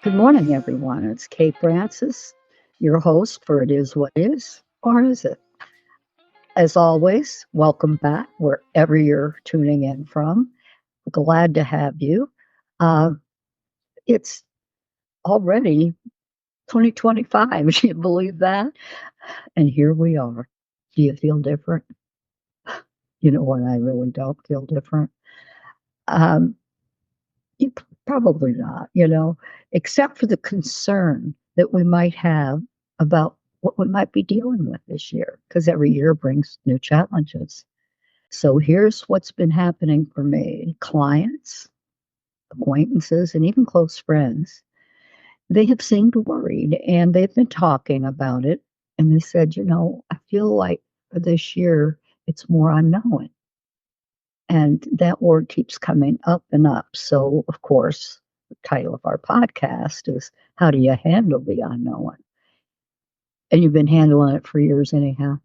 Good morning, everyone. It's Kate Francis, your host for It Is What Is, or Is It? As always, welcome back wherever you're tuning in from. Glad to have you. Uh, it's already 2025. Do you believe that? And here we are. Do you feel different? You know what? I really don't feel different. Um, you probably not, except for the concern that we might have about what we might be dealing with this year, because every year brings new challenges. So here's what's been happening for me: clients, acquaintances, and even close friends. They have seemed worried and they've been talking about it. And they said, I feel like for this year, it's more unknown. And that word keeps coming up and up. So, of course, the title of our podcast is How Do You Handle the Unknown? And you've been handling it for years, anyhow.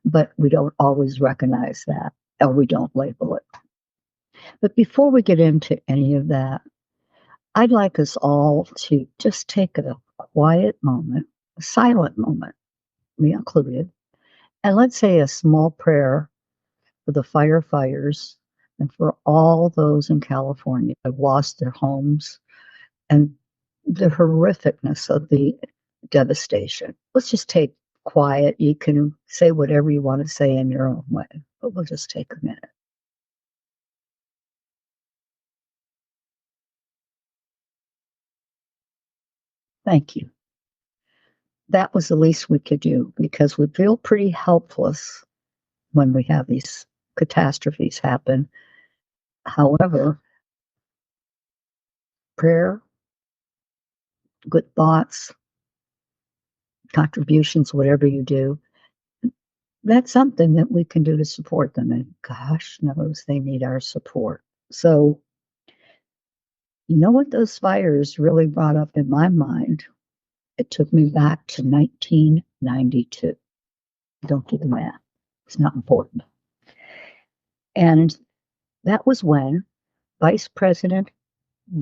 But we don't always recognize that, or we don't label it. But before we get into any of that, I'd like us all to just take a quiet moment, a silent moment, me included, and let's say a small prayer for the firefighters and for all those in California who have lost their homes and the horrificness of the devastation. Let's just take quiet. You can say whatever you want to say in your own way, but we'll just take a minute. Thank you. That was the least we could do because we feel pretty helpless when we have these catastrophes happen. However, prayer, good thoughts, contributions, whatever you do, that's something that we can do to support them. And gosh knows they need our support. So, you know what those fires really brought up in my mind? It took me back to 1992. Don't do the math, it's not important. And that was when Vice President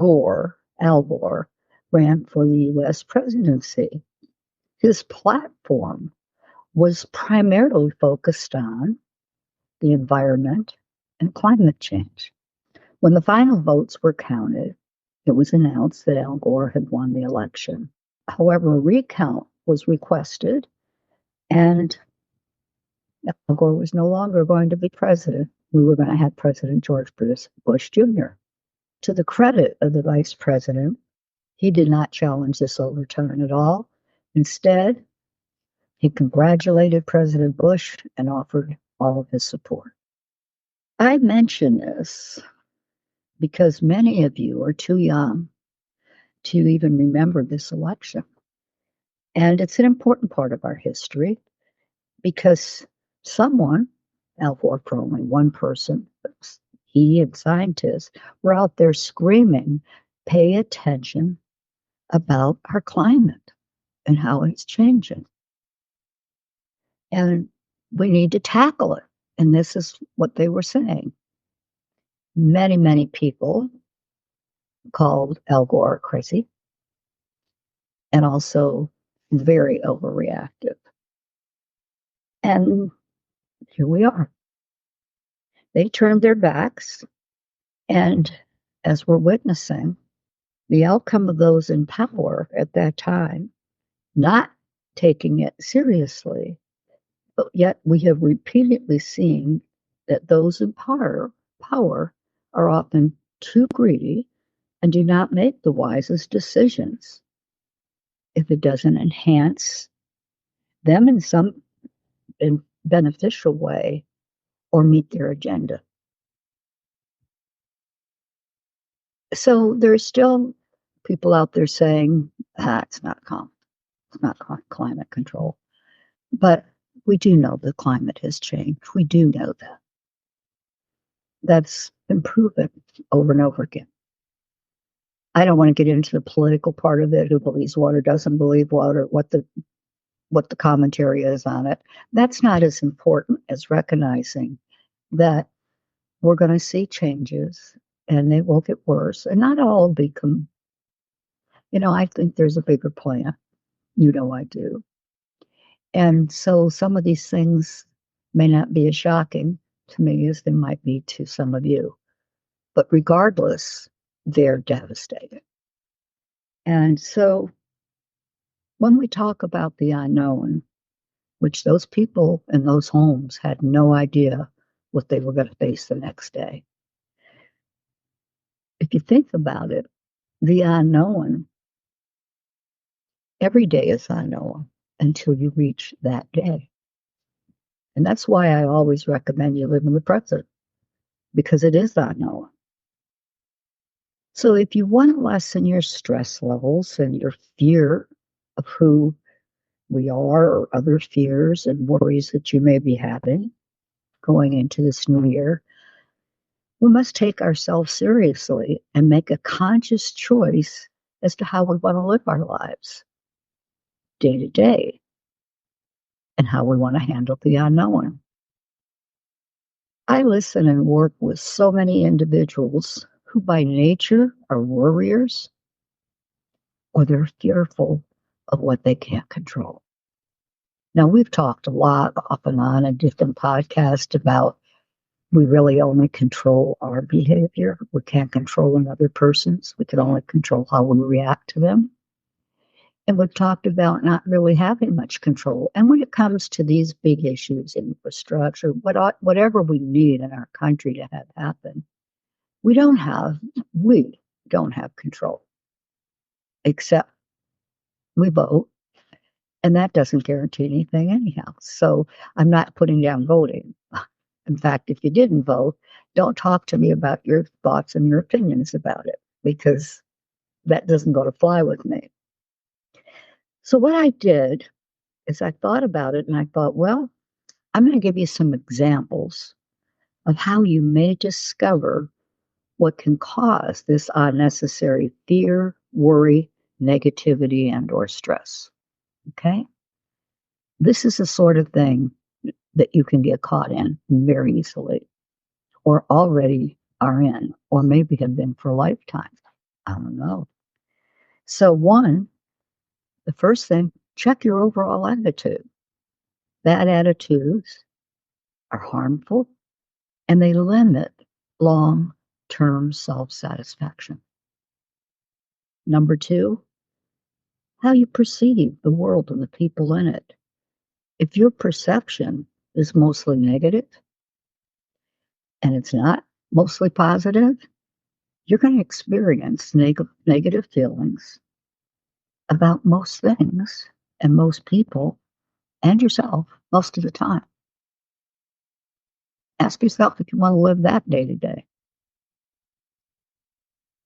Al Gore, ran for the US presidency. His platform was primarily focused on the environment and climate change. When the final votes were counted, it was announced that Al Gore had won the election. However, a recount was requested, and Al Gore was no longer going to be president. We were going to have President George Bush Jr. To the credit of the vice president, he did not challenge this overturn at all. Instead, he congratulated President Bush and offered all of his support. I mention this because many of you are too young to even remember this election. And it's an important part of our history because someone, Al Gore for only one person, he and scientists were out there screaming, pay attention about our climate and how it's changing. And we need to tackle it. And this is what they were saying. Many, many people called Al Gore crazy and also very overreactive. And here we are. They turned their backs, and as we're witnessing, the outcome of those in power at that time not taking it seriously, but yet we have repeatedly seen that those in power are often too greedy and do not make the wisest decisions if it doesn't enhance them in some beneficial way or meet their agenda. So there's still people out there saying, it's not climate control. But we do know the climate has changed. We do know that. That's been proven over and over again. I don't want to get into the political part of it, who believes what or doesn't believe what, or what the commentary is on it. That's not as important as recognizing that we're going to see changes and they will get worse, and not all become I think there's a bigger plan. I do. And so some of these things may not be as shocking to me as they might be to some of you. But regardless, they're devastating. And so when we talk about the unknown, which those people in those homes had no idea what they were going to face the next day. If you think about it, the unknown, every day is unknown until you reach that day. And that's why I always recommend you live in the present, because it is unknown. So if you want to lessen your stress levels and your fear of who we are or other fears and worries that you may be having going into this new year, we must take ourselves seriously and make a conscious choice as to how we want to live our lives day to day and how we want to handle the unknown. I listen and work with so many individuals who by nature are worriers or they're fearful of what they can't control. Now, we've talked a lot off and on in different podcasts about we really only control our behavior. We can't control another person's. We can only control how we react to them. And we've talked about not really having much control. And when it comes to these big issues, infrastructure, whatever we need in our country to have happen, we don't have control, except we vote. And that doesn't guarantee anything anyhow. So I'm not putting down voting. In fact, if you didn't vote, don't talk to me about your thoughts and your opinions about it, because that doesn't go to fly with me. So what I did is I thought about it and I thought, well, I'm going to give you some examples of how you may discover what can cause this unnecessary fear, worry, negativity, and or stress. Okay? This is the sort of thing that you can get caught in very easily, or already are in, or maybe have been for a lifetime. I don't know. So the first thing, check your overall attitude. Bad attitudes are harmful and they limit long-term self-satisfaction. Number 2, how you perceive the world and the people in it. If your perception is mostly negative and it's not mostly positive, you're going to experience negative feelings about most things and most people and yourself most of the time. Ask yourself if you want to live that day to day.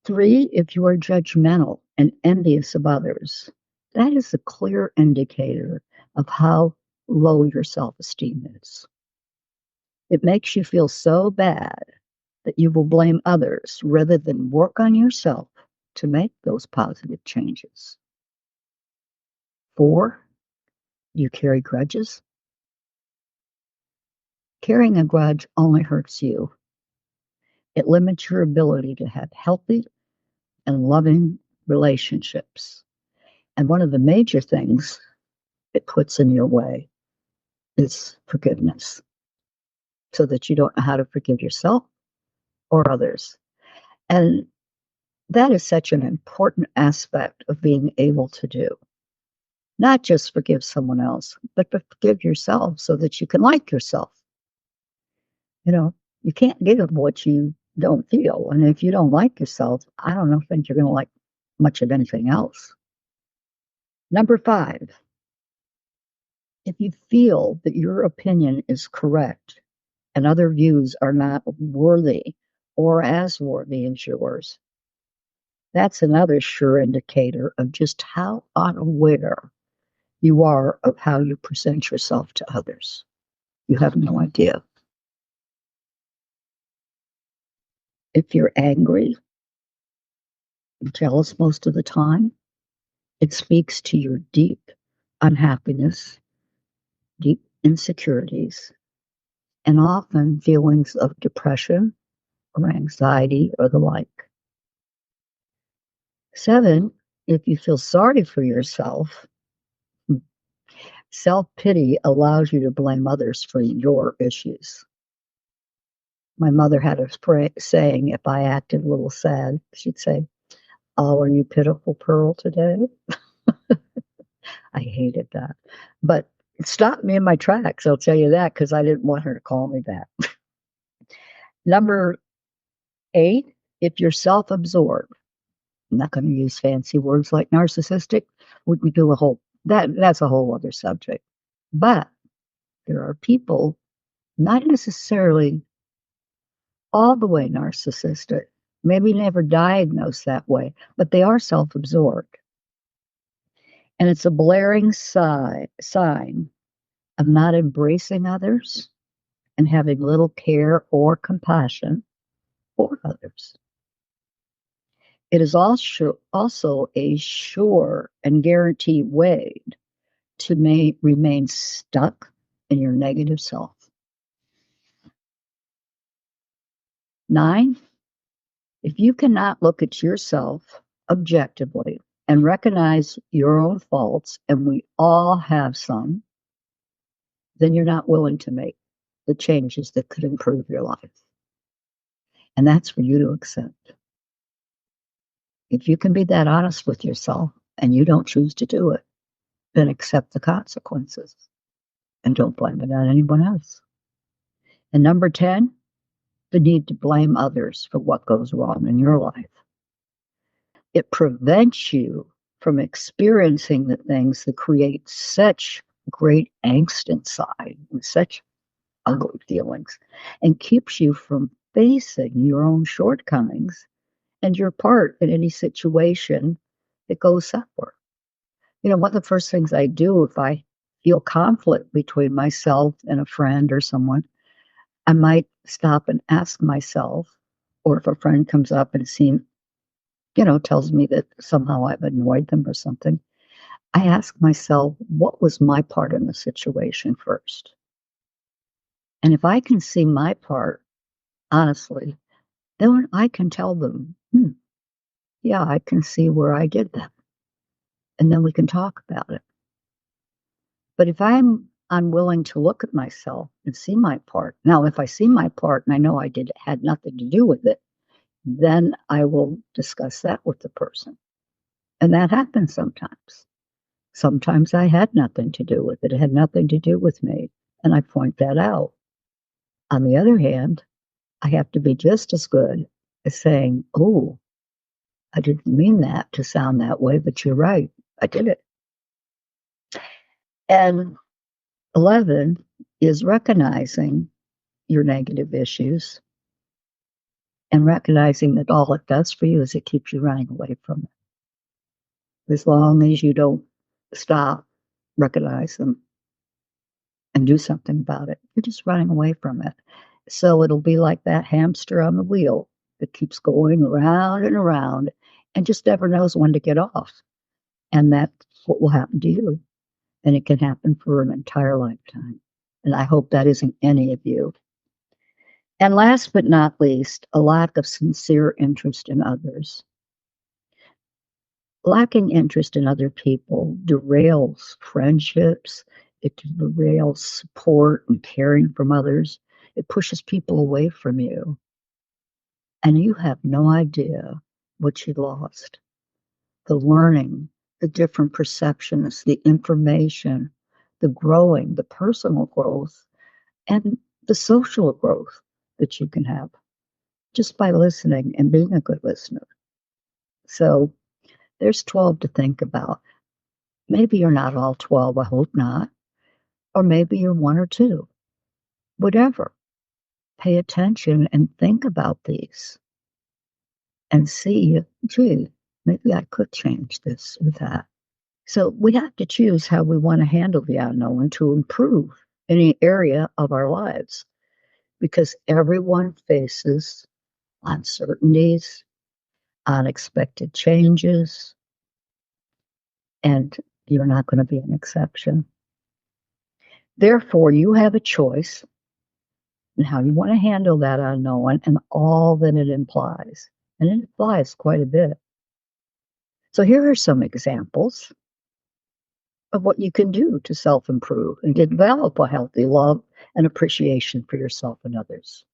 3, if you are judgmental and envious of others, that is a clear indicator of how low your self-esteem is. It makes you feel so bad that you will blame others rather than work on yourself to make those positive changes. 4, you carry grudges. Carrying a grudge only hurts you. It limits your ability to have healthy and loving relationships. And one of the major things it puts in your way is forgiveness, so that you don't know how to forgive yourself or others. And that is such an important aspect of being able to do. Not just forgive someone else, but forgive yourself so that you can like yourself. You can't give what you don't feel. And if you don't like yourself, I don't think you're going to like much of anything else. Number 5, if you feel that your opinion is correct and other views are not worthy or as worthy as yours, that's another sure indicator of just how unaware you are of how you present yourself to others. You have no idea. If you're angry and jealous most of the time, it speaks to your deep unhappiness, deep insecurities, and often feelings of depression or anxiety or the like. 7, If you feel sorry for yourself, self-pity allows you to blame others for your issues. My mother had a saying, if I acted a little sad, she'd say, "Oh, are you pitiful Pearl today?" I hated that. But it stopped me in my tracks, I'll tell you that, because I didn't want her to call me that. Number 8, if you're self-absorbed, I'm not gonna use fancy words like narcissistic. We do a whole that's a whole other subject. But there are people, not necessarily all the way narcissistic, maybe never diagnosed that way, but they are self-absorbed. And it's a blaring sign of not embracing others and having little care or compassion for others. It is also a sure and guaranteed way to remain stuck in your negative self. 9, if you cannot look at yourself objectively and recognize your own faults, and we all have some, then you're not willing to make the changes that could improve your life. And that's for you to accept. If you can be that honest with yourself and you don't choose to do it, then accept the consequences and don't blame it on anyone else. And number 10, the need to blame others for what goes wrong in your life. It prevents you from experiencing the things that create such great angst inside and such ugly feelings, and keeps you from facing your own shortcomings and your part in any situation that goes sour. One of the first things I do if I feel conflict between myself and a friend or someone, I might stop and ask myself, or if a friend comes up and tells me that somehow I've annoyed them or something, I ask myself, what was my part in the situation first? And if I can see my part, honestly, then I can tell them, yeah, I can see where I did that. And then we can talk about it. But if I'm unwilling to look at myself and see my part, now if I see my part and I know had nothing to do with it, then I will discuss that with the person. And that happens sometimes. Sometimes I had nothing to do with it. It had nothing to do with me. And I point that out. On the other hand, I have to be just as good as saying, oh, I didn't mean that to sound that way, but you're right. I did it. And 11 is recognizing your negative issues and recognizing that all it does for you is it keeps you running away from it. As long as you don't stop, recognize them, and do something about it, you're just running away from it. So it'll be like that hamster on the wheel that keeps going around and around and just never knows when to get off. And that's what will happen to you. And it can happen for an entire lifetime. And I hope that isn't any of you. And last but not least, a lack of sincere interest in others. Lacking interest in other people derails friendships, it derails support and caring from others. It pushes people away from you. And you have no idea what you lost. The learning, the different perceptions, the information, the growing, the personal growth, and the social growth that you can have just by listening and being a good listener. So there's 12 to think about. Maybe you're not all 12, I hope not. Or maybe you're 1 or 2. Whatever. Pay attention and think about these and see, gee, maybe I could change this or that. So we have to choose how we want to handle the unknown to improve any area of our lives, because everyone faces uncertainties, unexpected changes, and you're not going to be an exception. Therefore, you have a choice in how you want to handle that unknown and all that it implies. And it implies quite a bit. So here are some examples of what you can do to self-improve and develop a healthy love and appreciation for yourself and others.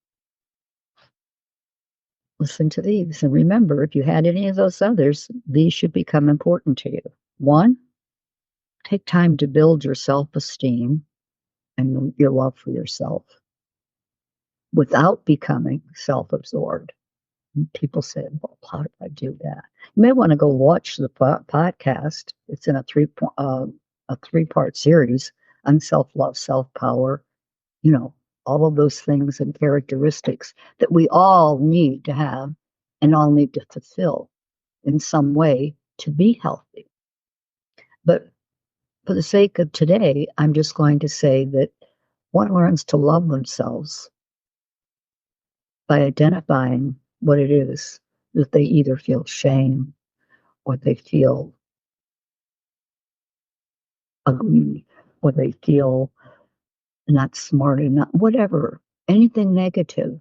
Listen to these and remember, if you had any of those others, these should become important to you. One, take time to build your self-esteem and your love for yourself without becoming self-absorbed. People say, well, how do I do that? You may want to go watch the podcast. It's in a three-part series on self-love, self-power, all of those things and characteristics that we all need to have and all need to fulfill in some way to be healthy. But for the sake of today, I'm just going to say that one learns to love themselves by identifying what it is that they either feel shame or they feel ugly or they feel not smart enough, whatever, anything negative,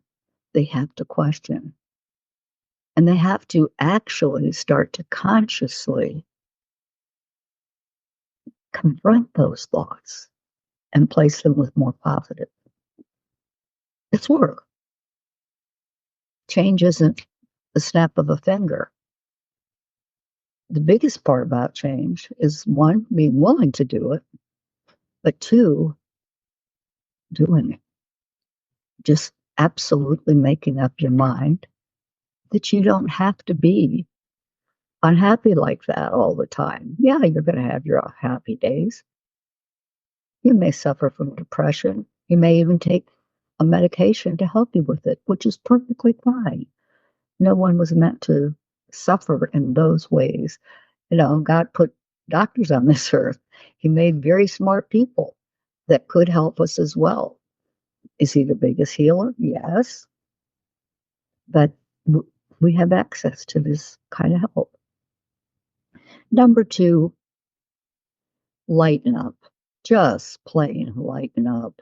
they have to question. And they have to actually start to consciously confront those thoughts and place them with more positive. It's work. Change isn't the snap of a finger. The biggest part about change is one, being willing to do it, but two, doing it. Just absolutely making up your mind that you don't have to be unhappy like that all the time. Yeah, you're going to have your happy days. You may suffer from depression. You may even take a medication to help you with it, which is perfectly fine. No one was meant to suffer in those ways. God put doctors on this earth. He made very smart people that could help us as well. Is he the biggest healer? Yes. But we have access to this kind of help. Number two, lighten up. Just plain lighten up.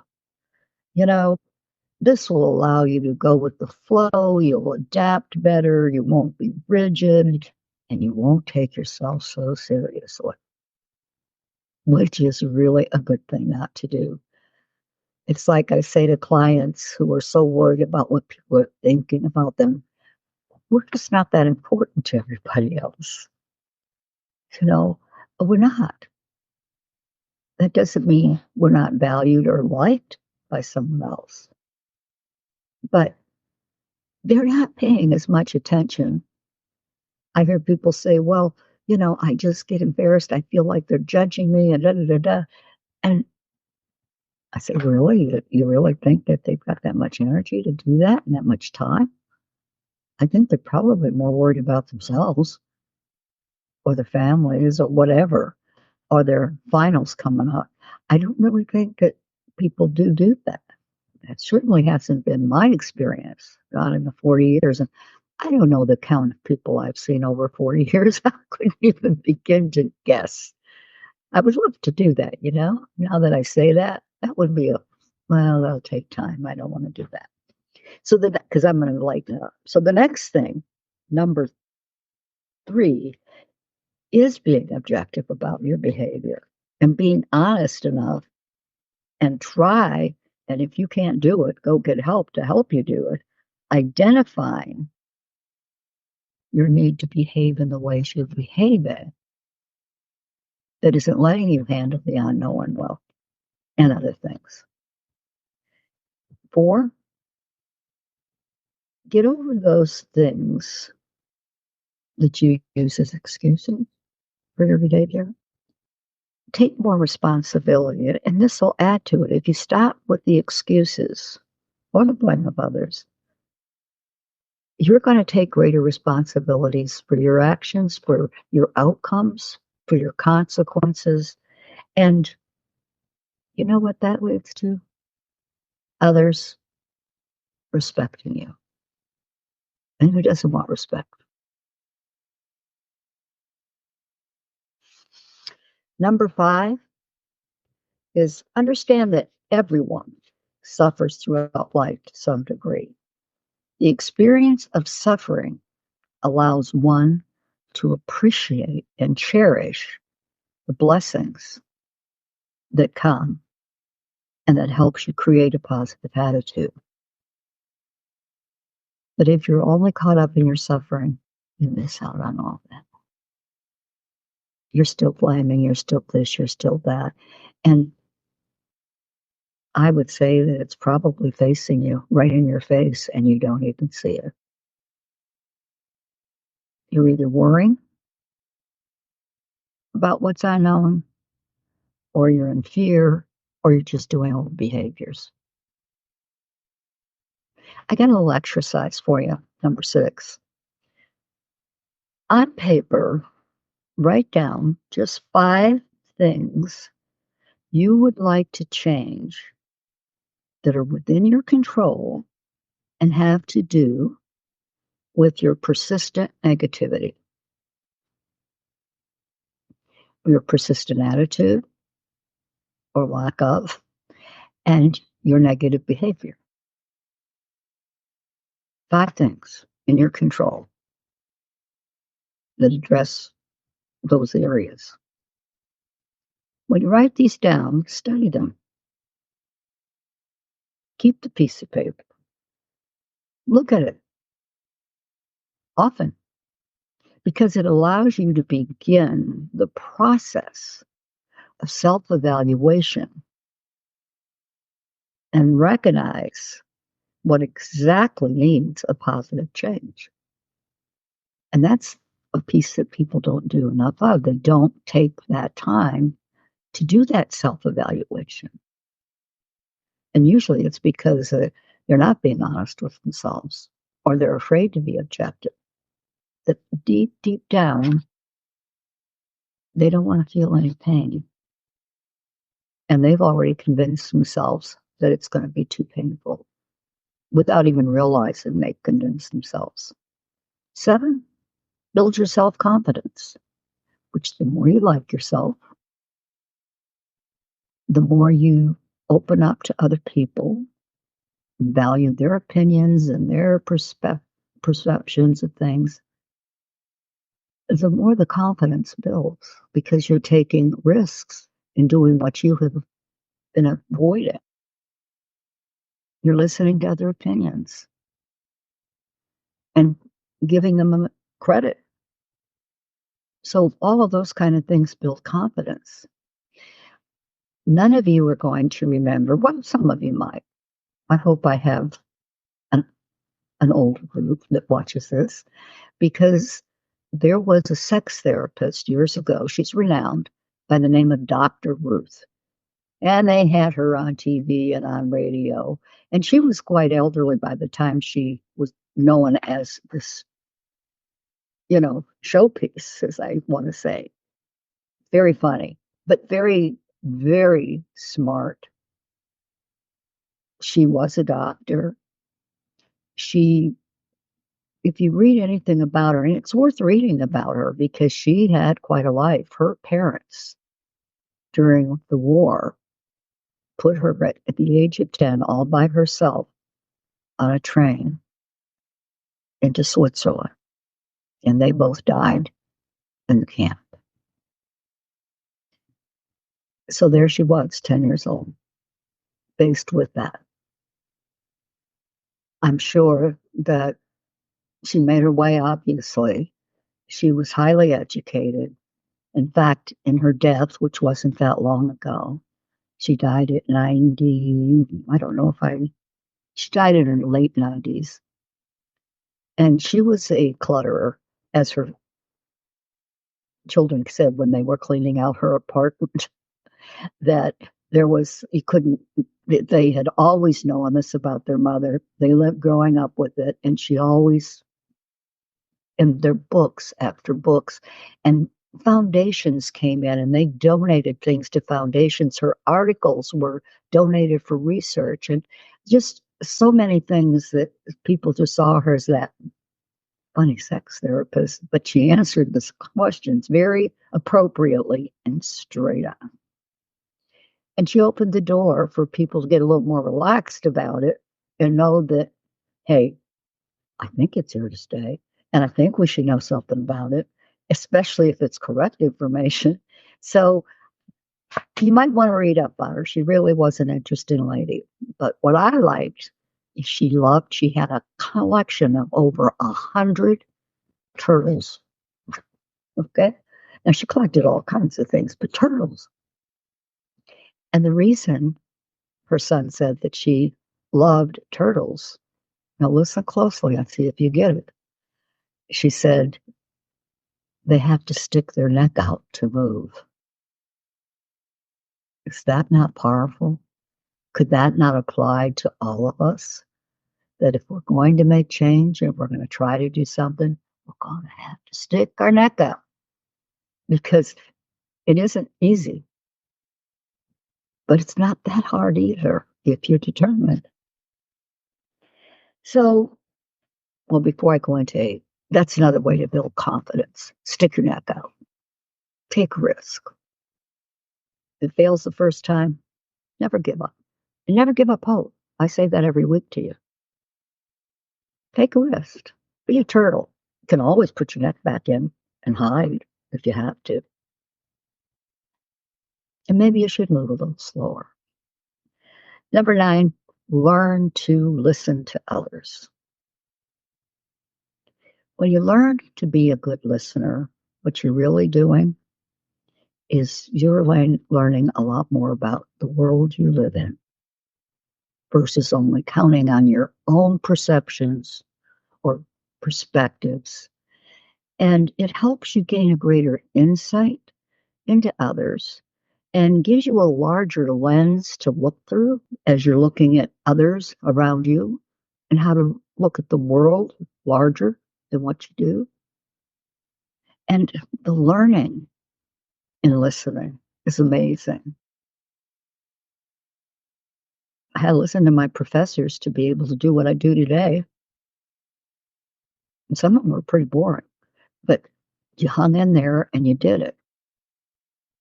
This will allow you to go with the flow. You'll adapt better. You won't be rigid and you won't take yourself so seriously, which is really a good thing not to do. It's like I say to clients who are so worried about what people are thinking about them, we're just not that important to everybody else. We're not. That doesn't mean we're not valued or liked by someone else. But they're not paying as much attention. I hear people say, well, I just get embarrassed. I feel like they're judging me and da da da da. And I said, really? You really think that they've got that much energy to do that and that much time? I think they're probably more worried about themselves or their families or whatever, or their finals coming up. I don't really think that people do that. That certainly hasn't been my experience, not in the 40 years. And I don't know the count of people I've seen over 40 years. I couldn't even begin to guess. I would love to do that, Now that I say that, that would be that'll take time. I don't want to do that. So because I'm going to lighten it up. So the next thing, number 3, is being objective about your behavior and being honest enough and try. And if you can't do it, go get help to help you do it. Identifying your need to behave in the ways you behave in that isn't letting you handle the unknown well and other things. 4, get over those things that you use as excuses for your behavior. Take more responsibility, and this will add to it. If you stop with the excuses or the blame of others, you're going to take greater responsibilities for your actions, for your outcomes, for your consequences. And you know what that leads to? Others respecting you. And who doesn't want respect? Number 5 is understand that everyone suffers throughout life to some degree. The experience of suffering allows one to appreciate and cherish the blessings that come, and that helps you create a positive attitude. But if you're only caught up in your suffering, you miss out on all that. You're still blaming, you're still this, you're still that. And I would say that it's probably facing you right in your face and you don't even see it. You're either worrying about what's unknown, or you're in fear, or you're just doing old behaviors. I got a little exercise for you, number 6. On paper, write down just 5 things you would like to change that are within your control and have to do with your persistent negativity, your persistent attitude or lack of, and your negative behavior. 5 things in your control that address those areas. When you write these down, study them. Keep the piece of paper. Look at it often, because it allows you to begin the process of self-evaluation and recognize what exactly needs a positive change. And that's a piece that people don't do enough of. They don't take that time to do that self-evaluation. And usually it's because they're not being honest with themselves, or they're afraid to be objective. That deep, deep down, they don't want to feel any pain. And they've already convinced themselves that it's going to be too painful without even realizing they've convinced themselves. 7, build your self-confidence, which the more you like yourself, the more you open up to other people, value their opinions and their perceptions of things, the more the confidence builds, because you're taking risks in doing what you have been avoiding. You're listening to other opinions and giving them credit. So all of those kind of things build confidence. None of you are going to remember, well, some of you might. I hope I have an older group that watches this, because there was a sex therapist years ago. She's renowned, by the name of Dr. Ruth. And they had her on TV and on radio. And she was quite elderly by the time she was known as this, showpiece, as I want to say. Very funny, but very, very smart. She was a doctor. If you read anything about her, and it's worth reading about her because she had quite a life. Her parents, during the war, put her at the age of 10 all by herself on a train into Switzerland, and they both died in the camp. So there she was, 10 years old, faced with that. I'm sure that she made her way, obviously. She was highly educated. In fact, in her death, which wasn't that long ago, she died at 90. She died in her late 90s. And she was a clutterer, as her children said when they were cleaning out her apartment, that they had always known this about their mother. They lived growing up with it. And she always, in their books after books, and foundations came in and they donated things to foundations. Her articles were donated for research, and just so many things that people just saw her as that funny sex therapist. But she answered the questions very appropriately and straight on. And she opened the door for people to get a little more relaxed about it and know that, hey, I think it's here to stay. And I think we should know something about it. especially if it's correct information. So you might want to read up on her. She really was an interesting lady. But what I liked is she had a collection of over 100 turtles. Okay. Now she collected all kinds of things, but turtles. And the reason her son said that she loved turtles. Now listen closely and see if you get it. She said they have to stick their neck out to move. Is that not powerful? Could that not apply to all of us? That if we're going to make change and we're going to try to do something, we're going to have to stick our neck out because it isn't easy, but it's not that hard either if you're determined. So, well, before I go into eight, that's another way to build confidence. Stick your neck out, take a risk. If it fails the first time, never give up. And never give up hope. I say that every week to you. Take a risk. Be a turtle. You can always put your neck back in and hide if you have to. And maybe you should move a little slower. Number 9, learn to listen to others. When you learn to be a good listener, what you're really doing is you're learning a lot more about the world you live in versus only counting on your own perceptions or perspectives. And it helps you gain a greater insight into others and gives you a larger lens to look through as you're looking at others around you and how to look at the world larger than what you do. And the learning in listening is amazing. I had to listen to my professors to be able to do what I do today. And some of them were pretty boring, but you hung in there and you did it.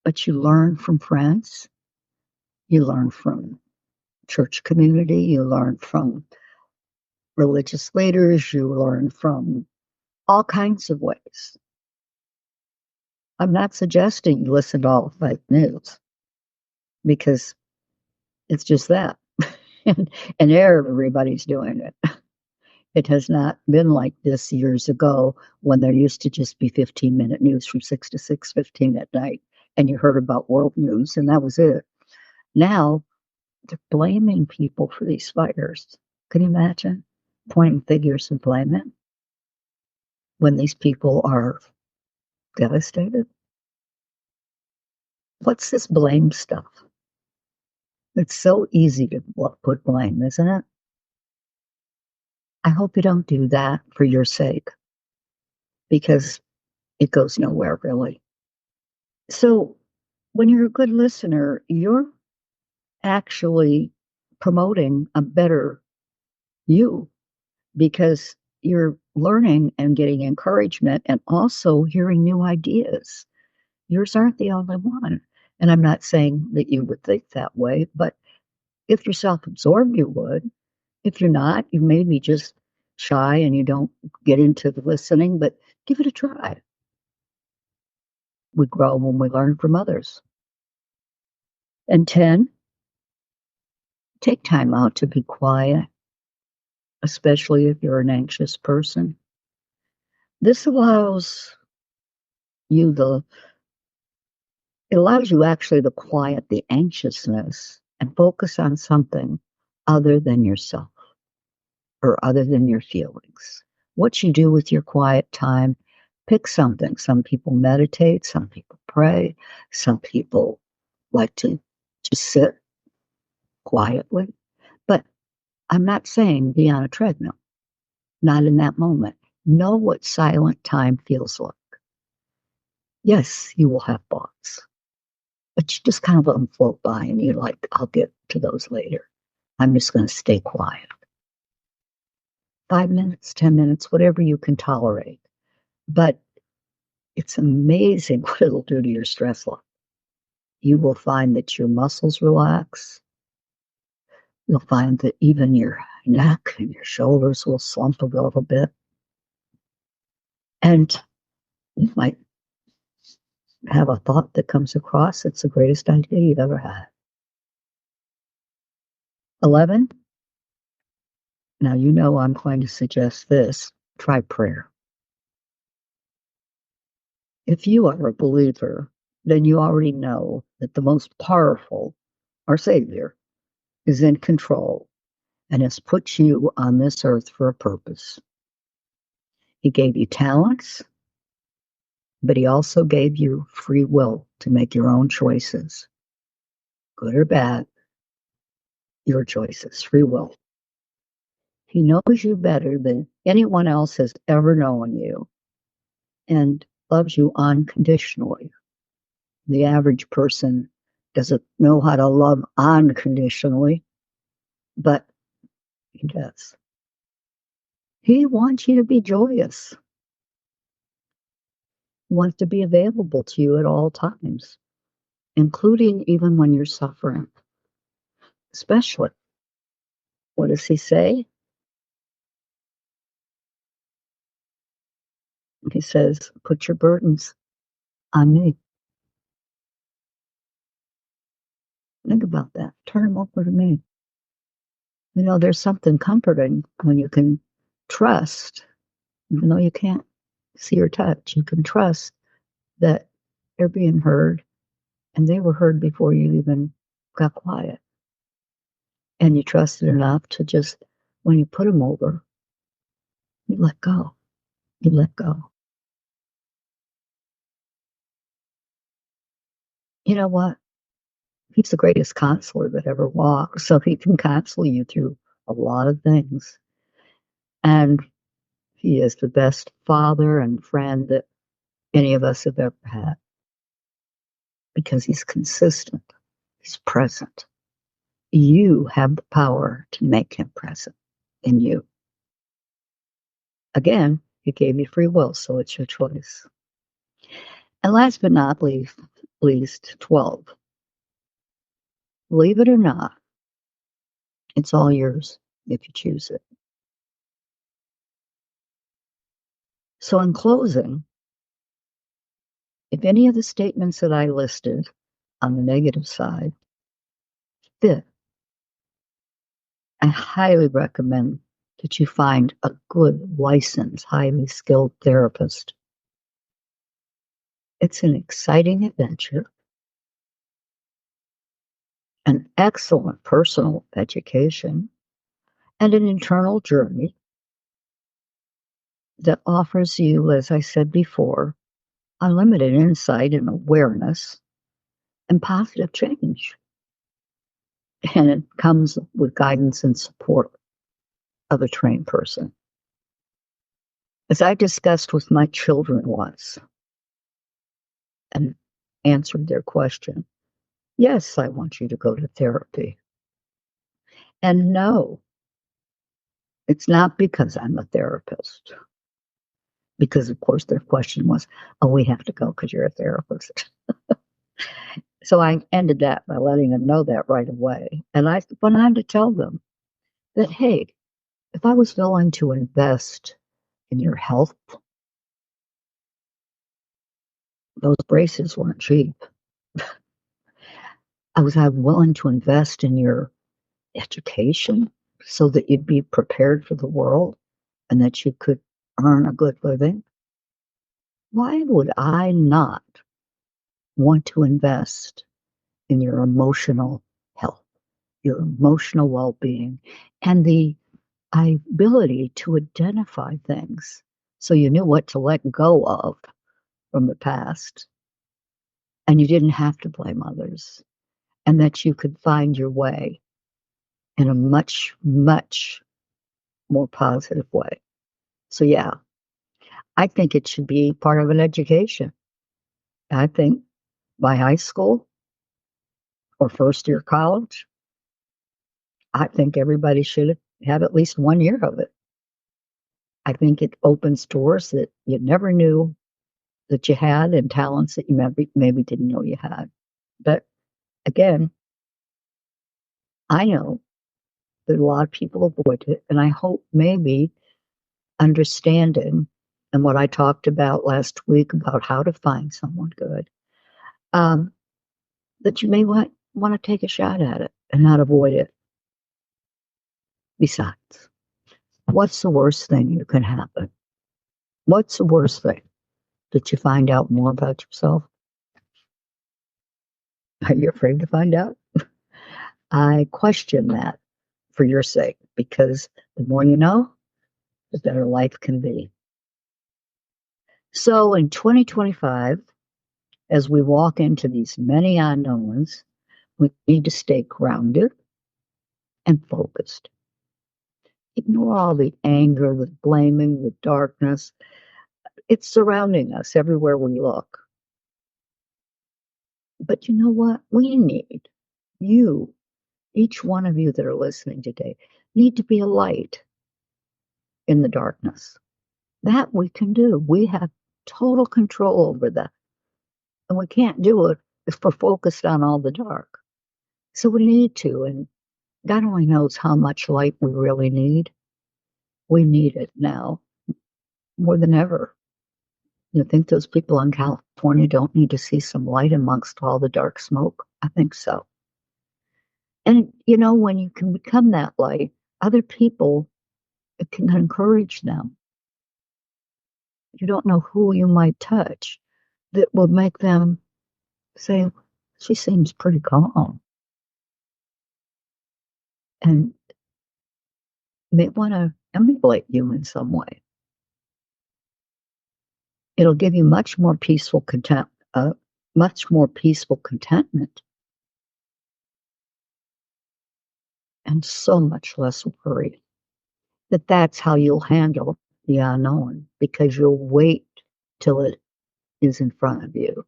But you learn from friends, you learn from church community, you learn from religious leaders, you learn from all kinds of ways. I'm not suggesting you listen to all fake news because it's just that. and everybody's doing it. It has not been like this years ago when there used to just be 15-minute news from 6 to 6:15 at night, and you heard about world news, and that was it. Now, they're blaming people for these fires. Can you imagine pointing fingers and blaming when these people are devastated? What's this blame stuff? It's so easy to put blame, isn't it? I hope you don't do that for your sake because it goes nowhere really. So, when you're a good listener, you're actually promoting a better you because you're learning and getting encouragement and also hearing new ideas. Yours aren't the only one. And I'm not saying that you would think that way, but if you're self absorbed, you would. If you're not, you may be just shy and you don't get into the listening, but give it a try. We grow when we learn from others. And 10, take time out to be quiet, especially if you're an anxious person. This allows you it allows you actually to quiet the anxiousness and focus on something other than yourself or other than your feelings. What you do with your quiet time, pick something. Some people meditate, some people pray, some people like to just sit quietly. But I'm not saying be on a treadmill, not in that moment. Know what silent time feels like. Yes, you will have thoughts, but you just kind of let them float by and you're like, I'll get to those later. I'm just going to stay quiet. 5 minutes, 10 minutes, whatever you can tolerate. But it's amazing what it'll do to your stress level. You will find that your muscles relax. You'll find that even your neck and your shoulders will slump a little bit. And you might have a thought that comes across, it's the greatest idea you've ever had. 11, now you know I'm going to suggest this, try prayer. If you are a believer, then you already know that the most powerful, our Savior, is in control and has put you on this earth for a purpose. He gave you talents, but he also gave you free will to make your own choices, good or bad, your choices, free will. He knows you better than anyone else has ever known you and loves you unconditionally. The average person doesn't know how to love unconditionally, but he does. He wants you to be joyous. He wants to be available to you at all times, including even when you're suffering. Especially, what does he say? He says, put your burdens on me. Think about that. Turn them over to me. You know, there's something comforting when you can trust, even though you can't see or touch, you can trust that they're being heard and they were heard before you even got quiet. And you trusted enough to just, when you put them over, you let go. You let go. You know what? He's the greatest counselor that ever walked. So he can counsel you through a lot of things. And he is the best father and friend that any of us have ever had because he's consistent, he's present. You have the power to make him present in you. Again, he gave you free will, so it's your choice. And last but not least 12. Believe it or not, it's all yours if you choose it. So, in closing, if any of the statements that I listed on the negative side fit, I highly recommend that you find a good, licensed, highly skilled therapist. It's an exciting adventure, an excellent personal education, and an internal journey that offers you, as I said before, unlimited insight and awareness and positive change. And it comes with guidance and support of a trained person. As I discussed with my children once and answered their question, yes, I want you to go to therapy. And no, it's not because I'm a therapist. Because, of course, their question was, oh, we have to go because you're a therapist. So I ended that by letting them know that right away. And I went on to tell them that, hey, if I was willing to invest in your health, those braces weren't cheap. I was willing to invest in your education so that you'd be prepared for the world and that you could earn a good living. Why would I not want to invest in your emotional health, your emotional well-being, and the ability to identify things so you knew what to let go of from the past and you didn't have to blame others, and that you could find your way in a much, much more positive way. So, yeah, I think it should be part of an education. I think by high school or first year college, I think everybody should have at least 1 year of it. I think it opens doors that you never knew that you had and talents that you maybe didn't know you had. But again, I know that a lot of people avoid it, and I hope maybe understanding and what I talked about last week about how to find someone good, um, that you may want to take a shot at it and not avoid it. Besides, what's the worst thing that can happen? What's the worst thing? That you find out more about yourself? Are you afraid to find out? I question that for your sake, because the more you know, the better life can be. So in 2025, as we walk into these many unknowns, we need to stay grounded and focused. Ignore all the anger, the blaming, the darkness. It's surrounding us everywhere we look. But you know what? We need you, each one of you that are listening today, need to be a light in the darkness. That we can do. We have total control over that. And we can't do it if we're focused on all the dark. So we need to. And God only knows how much light we really need. We need it now more than ever. You think those people in California don't need to see some light amongst all the dark smoke? I think so. And, when you can become that light, other people, it can encourage them. You don't know who you might touch that will make them say, she seems pretty calm. And may want to emulate you in some way. It'll give you much more peaceful contentment, and so much less worry. That's how you'll handle the unknown, because you'll wait till it is in front of you,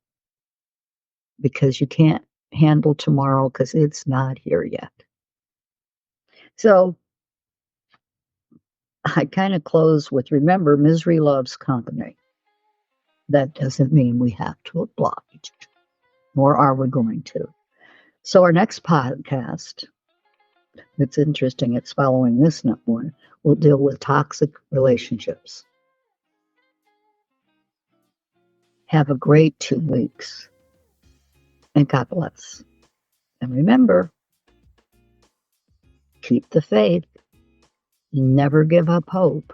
because you can't handle tomorrow because it's not here yet. So I kind of close with, remember, misery loves company. That doesn't mean we have to oblige, nor are we going to. So our next podcast, it's interesting, it's following this one, will deal with toxic relationships. Have a great 2 weeks, and God bless. And remember, keep the faith, never give up hope,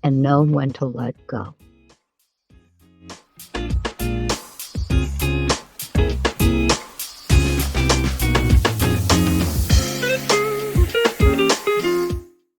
and know when to let go.